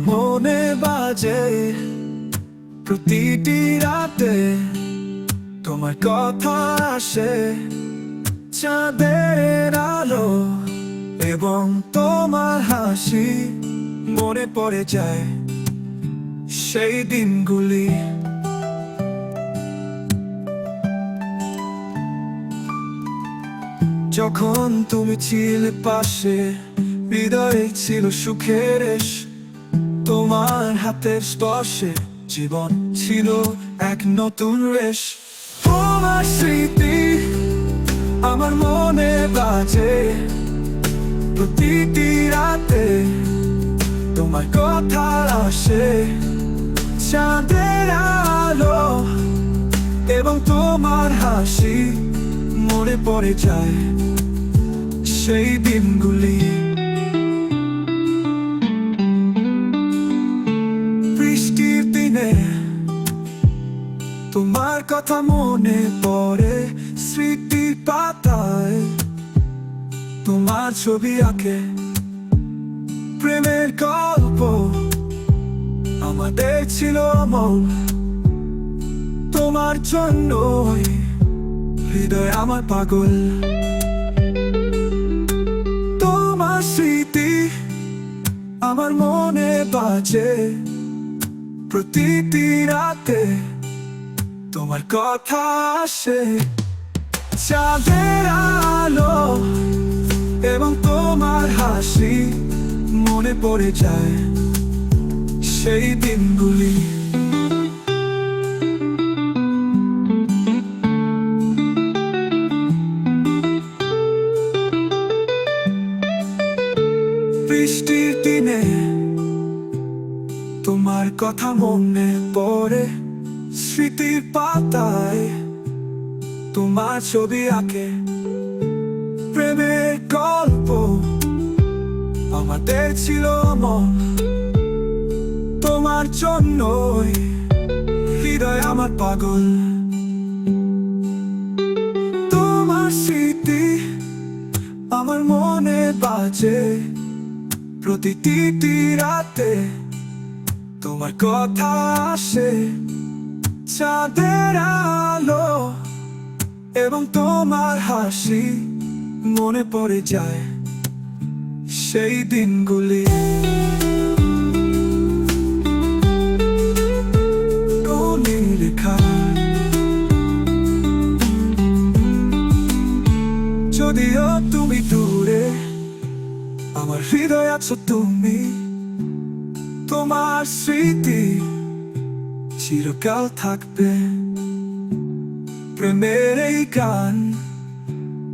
মনে বাজে প্রতিটি রাতে, তোমার কথা আসে চাঁদের আলো এবং তোমার হাসি। মনে পড়ে যায় সেই দিনগুলি, যখন তুমি ছিলে পাশে, হৃদয়ে ছিল সুখের রেশ। তোমার হাতের স্পর্শে জীবন ছিল এক নতুন রেশ। তোমার স্মৃতি আমার মনে বাজে প্রতিটি রাতে, তোমার কথা আসে চাঁদের আলো এবং তোমার হাসি। মনে পড়ে যায় সেই দিনগুলি, বৃষ্টির দিনে তোমার কথা মনে পড়ে। স্মৃতির পাতায় তোমার ছবি আঁকে, প্রেমের গল্প আমাদের ছিল অমল। তোমার জন্যই হৃদয় আমার পাগল। তোমার স্মৃতি আমার মনে বাজে প্রতিটি রাতে, তোমার কথা আসে চাঁদের আলো এবং তোমার হাসি। মনে পড়ে যায় সেই দিনগুলি, বৃষ্টির দিনে তোমার কথা মনে পড়ে। স্মৃতির পাতায় তোমার ছবি আঁকে, প্রেমের গল্প আমাদের ছিল অমল। তোমার জন্যই হৃদয় আমার পাগল। তোমার স্মৃতি আমার মনে বাজে প্রতিটি রাতে, তোমার কথা আসে চাঁদের আলো এবং তোমার হাসি। মনে পড়ে যায় সেই দিনগুলি, লেখা যদিও তুমি দূরে, আমার হৃদয় আছো তুমি। তোমার স্মৃতি চিরকাল থাকবে। প্রেমের এই গান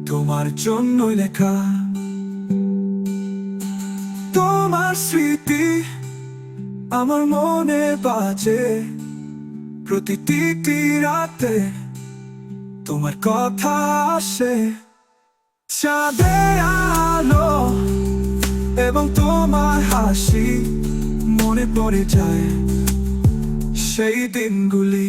তোমার জন্যই লেখা। তোমার স্মৃতি আমার মনে বাজে প্রতিটি রাতে, তোমার কথা আসে চাঁদের আলো এবং তোমার হাসি। মনে পড়ে যায় সেই দিনগুলি।